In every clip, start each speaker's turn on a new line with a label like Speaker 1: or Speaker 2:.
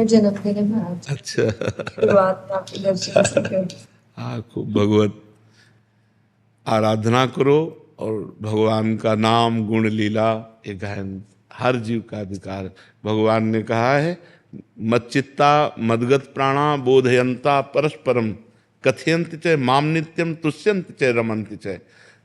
Speaker 1: जन्मदिन में आज
Speaker 2: अच्छा।
Speaker 1: शुरुआत आपके दर्शन से करी।
Speaker 2: हाँ, खूब भगवत आराधना करो और भगवान का नाम गुण लीला ये गहन हर जीव का अधिकार। भगवान ने कहा है, मच्चित्ता मदगत प्राणा बोधयंता परस्परम कथयंत च माम नित्यम तुष्यंत च रमंत च।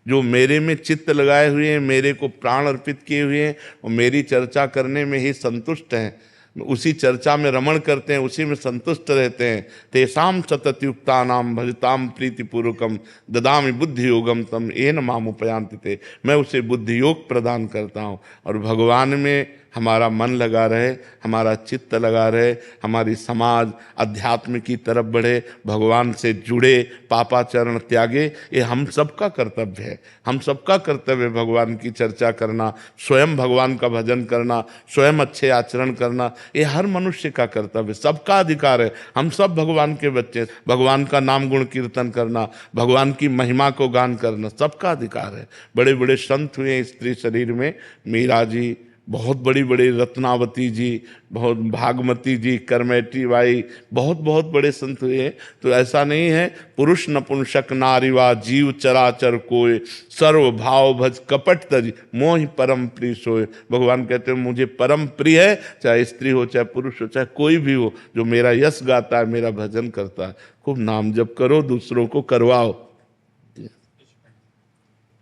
Speaker 2: जो मेरे में चित्त लगाए हुए हैं, मेरे को प्राण अर्पित किए हुए हैं और मेरी चर्चा करने में ही संतुष्ट हैं, उसी चर्चा में रमण करते हैं, उसी में संतुष्ट रहते हैं, तेषाम सततयुक्तानाम भजताम प्रीतिपूर्वकम ददामि बुद्धि योगम तम येन माम उपयान्ति ते। मैं उसे बुद्धि योग प्रदान करता हूँ। और भगवान में हमारा मन लगा रहे, हमारा चित्त लगा रहे, हमारी समाज अध्यात्म की तरफ बढ़े, भगवान से जुड़े, पापाचरण त्यागे, ये हम सबका कर्तव्य है। हम सबका कर्तव्य है भगवान की चर्चा करना, स्वयं भगवान का भजन करना, स्वयं अच्छे आचरण करना, ये हर मनुष्य का कर्तव्य, सबका अधिकार है। हम सब भगवान के बच्चे, भगवान का नाम गुण कीर्तन करना, भगवान की महिमा को गान करना सबका अधिकार है। बड़े बड़े संत हुए स्त्री शरीर में, मीरा जी, बहुत बड़ी बड़ी रत्नावती जी, बहुत भागमती जी, करमेटी बाई, बहुत बहुत बड़े संत हुए हैं। तो ऐसा नहीं है पुरुष नपुंसक नारीवा जीव चराचर कोय सर्व भाव भज कपट तज मोहि परम प्रिय सोय। भगवान कहते हैं मुझे परम प्रिय है, चाहे स्त्री हो चाहे पुरुष हो चाहे कोई भी हो, जो मेरा यश गाता है, मेरा भजन करता है। खूब नाम जप करो, दूसरों को करवाओ।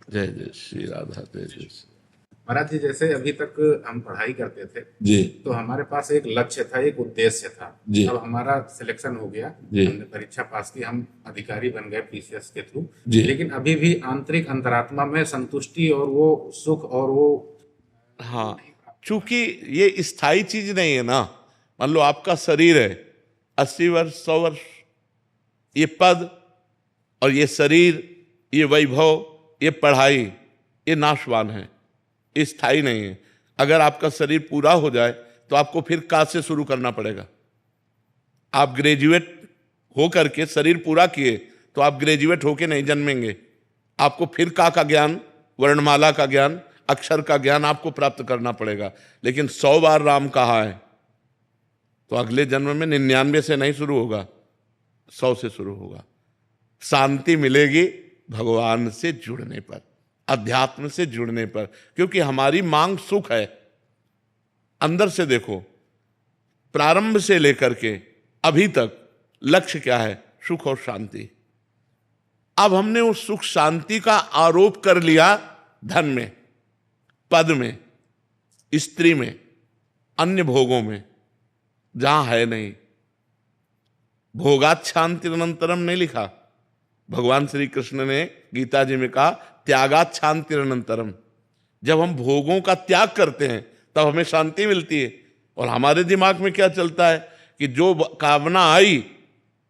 Speaker 2: जय जय श्री राधा, जय जय श्री।
Speaker 3: महाराज जी, जैसे अभी तक हम पढ़ाई करते थे
Speaker 2: जी
Speaker 3: तो हमारे पास एक लक्ष्य था, एक उद्देश्य था।
Speaker 2: जी।
Speaker 3: अब हमारा सिलेक्शन हो गया,
Speaker 2: जी।
Speaker 3: हमने परीक्षा पास की, हम अधिकारी बन गए पीसीएस के थ्रू,
Speaker 2: जी।
Speaker 3: लेकिन अभी भी आंतरिक अंतरात्मा में संतुष्टि और वो सुख और वो
Speaker 2: हाँ, चूंकि ये स्थायी चीज नहीं है ना। मान लो आपका शरीर है, 80 वर्ष 100 वर्ष, ये पद और ये शरीर, ये वैभव, ये पढ़ाई, ये नाशवान है, ये स्थायी नहीं है। अगर आपका शरीर पूरा हो जाए तो आपको फिर कहाँ से शुरू करना पड़ेगा। आप ग्रेजुएट हो करके शरीर पूरा किए तो आप ग्रेजुएट होके नहीं जन्मेंगे, आपको फिर का ज्ञान, वर्णमाला का ज्ञान, अक्षर का ज्ञान आपको प्राप्त करना पड़ेगा। लेकिन 100 बार राम कहा है तो अगले जन्म में 99 से नहीं शुरू होगा, 100 से शुरू होगा। शांति मिलेगी भगवान से जुड़ने पर, अध्यात्म से जुड़ने पर, क्योंकि हमारी मांग सुख है। अंदर से देखो, प्रारंभ से लेकर के अभी तक लक्ष्य क्या है? सुख और शांति। अब हमने उस सुख शांति का आरोप कर लिया धन में, पद में, स्त्री में, अन्य भोगों में, जहां है नहीं। भोगात शांति अनंतरम नहीं लिखा। भगवान श्री कृष्ण ने गीता जी में कहा त्यागात शांति अनंतरम। जब हम भोगों का त्याग करते हैं तब हमें शांति मिलती है। और हमारे दिमाग में क्या चलता है कि जो कामना आई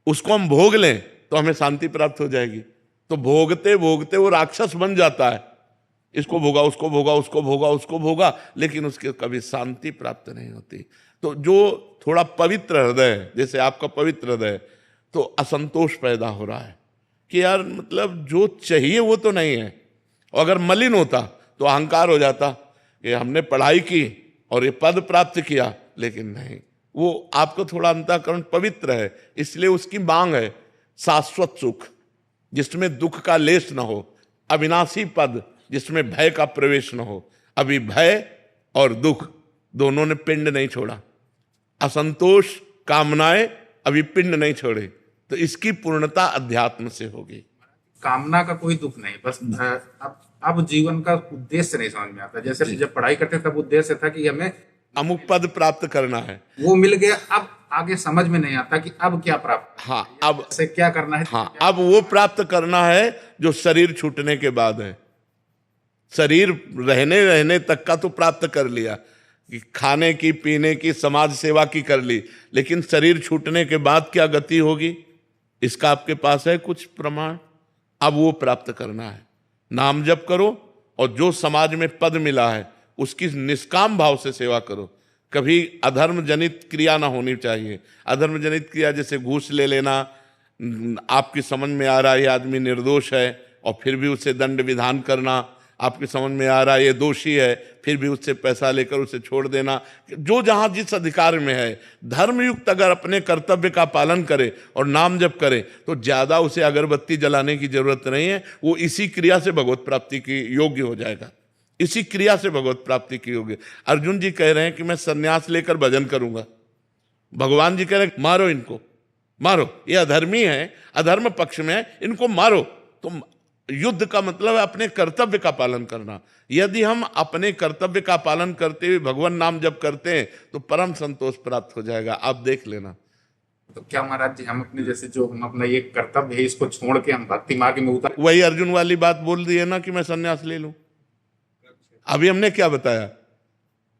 Speaker 2: उसको हम भोग लें तो हमें शांति प्राप्त हो जाएगी। तो भोगते भोगते वो राक्षस बन जाता है, इसको भोगा, उसको भोगा, उसको भोगा, उसको भोगा, लेकिन उसके कभी शांति प्राप्त नहीं होती। तो जो थोड़ा पवित्र हृदय है, जैसे आपका पवित्र हृदय, तो असंतोष पैदा हो रहा है कि यार मतलब जो चाहिए वो तो नहीं है। और अगर मलिन होता तो अहंकार हो जाता कि हमने पढ़ाई की और ये पद प्राप्त किया, लेकिन नहीं, वो आपको थोड़ा अंतःकरण पवित्र है, इसलिए उसकी मांग है शाश्वत सुख जिसमें दुख का लेश न हो, अविनाशी पद जिसमें भय का प्रवेश न हो। अभी भय और दुख दोनों ने पिंड नहीं छोड़ा, असंतोष कामनाएं अभी पिंड नहीं छोड़े, तो इसकी पूर्णता अध्यात्म से होगी।
Speaker 3: कामना का कोई दुख नहीं, बस अब जीवन का उद्देश्य नहीं समझ में आता। जैसे जब पढ़ाई करते तब उद्देश्य था कि हमें
Speaker 2: अमुक पद प्राप्त करना है,
Speaker 3: वो मिल गया। अब आगे समझ में नहीं आता कि अब क्या प्राप्त,
Speaker 2: हाँ अब
Speaker 3: से क्या करना है।
Speaker 2: हाँ अब वो प्राप्त करना है जो शरीर छूटने के बाद है। शरीर रहने रहने तक का तो प्राप्त कर लिया, कि खाने की, पीने की, समाज सेवा की कर ली, लेकिन शरीर छूटने के बाद क्या गति होगी इसका आपके पास है कुछ प्रमाण? अब वो प्राप्त करना है। नाम जप करो और जो समाज में पद मिला है उसकी निष्काम भाव से सेवा करो। कभी अधर्म जनित क्रिया ना होनी चाहिए। अधर्म जनित क्रिया जैसे घूस ले लेना, आपकी समझ में आ रहा है ये आदमी निर्दोष है और फिर भी उसे दंड विधान करना, आपकी समझ में आ रहा है ये दोषी है, फिर भी उससे पैसा लेकर उसे छोड़ देना, जो जहां जिस अधिकार में है। धर्मयुक्त अगर अपने कर्तव्य का पालन करे और नाम जप करे तो ज्यादा उसे अगरबत्ती जलाने की जरूरत नहीं है, वो इसी क्रिया से भगवत प्राप्ति की योग्य हो जाएगा, इसी क्रिया से भगवत प्राप्ति की योग्य। अर्जुन जी कह रहे हैं कि मैं संन्यास लेकर भजन करूंगा, भगवान जी कह रहे हैं मारो इनको, मारो, ये अधर्मी है, अधर्म पक्ष में है, इनको मारो। तो युद्ध का मतलब है अपने कर्तव्य का पालन करना। यदि हम अपने कर्तव्य का पालन करते हुए भगवान नाम जप करते हैं तो परम संतोष प्राप्त हो जाएगा, आप देख लेना।
Speaker 3: तो क्या महाराज जी हम अपने जैसे जो हम अपना ये कर्तव्य है इसको छोड़ के हम भक्ति मार्ग में उतर,
Speaker 2: वही अर्जुन वाली बात बोल दी है ना कि मैं संन्यास ले लूं। अभी हमने क्या बताया,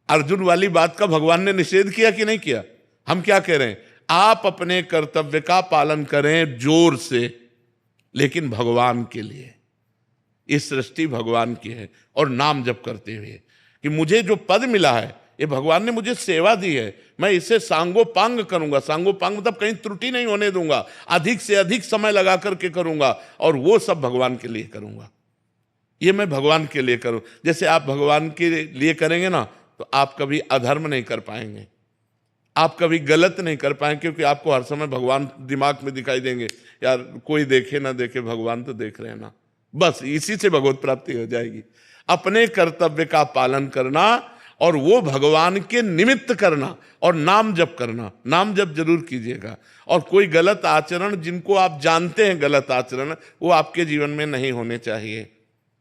Speaker 2: अर्जुन वाली बात का भगवान ने निषेध किया कि नहीं किया। हम क्या कह रहे हैं, आप अपने कर्तव्य का पालन करें जोर से, लेकिन भगवान के लिए। ये सृष्टि भगवान की है, और नाम जप करते हुए कि मुझे जो पद मिला है ये भगवान ने मुझे सेवा दी है, मैं इसे सांगोपांग करूंगा। सांगोपांग मतलब कहीं त्रुटि नहीं होने दूंगा, अधिक से अधिक समय लगा करके करूंगा, और वो सब भगवान के लिए करूंगा। ये मैं भगवान के लिए करूं। जैसे आप भगवान के लिए करेंगे ना तो आप कभी अधर्म नहीं कर पाएंगे, आप कभी गलत नहीं कर पाएंगे, क्योंकि आपको हर समय भगवान दिमाग में दिखाई देंगे। यार कोई देखे ना देखे, भगवान तो देख रहे हैं ना, बस इसी से भगवत प्राप्ति हो जाएगी। अपने कर्तव्य का पालन करना और वो भगवान के निमित्त करना, और नाम जप करना। नाम जप जरूर कीजिएगा, और कोई गलत आचरण जिनको आप जानते हैं गलत आचरण, वो आपके जीवन में नहीं होने चाहिए।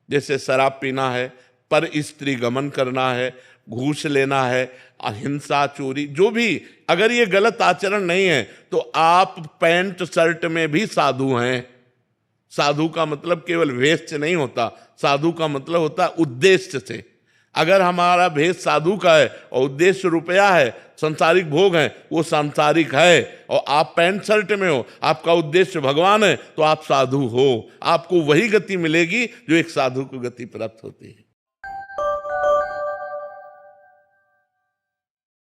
Speaker 2: जैसे शराब पीना है, पर स्त्री गमन करना है, घूस लेना है, अहिंसा, चोरी, जो भी, अगर ये गलत आचरण नहीं है तो आप पैंट शर्ट में भी साधु हैं। साधु का मतलब केवल वेश से नहीं होता, साधु का मतलब होता है उद्देश्य से। अगर हमारा भेष साधु का है और उद्देश्य रुपया है, संसारिक भोग है, वो सांसारिक है, और आप पैंट शर्ट में हो, आपका उद्देश्य भगवान है, तो आप साधु हो। आपको वही गति मिलेगी जो एक साधु को गति प्राप्त होती है।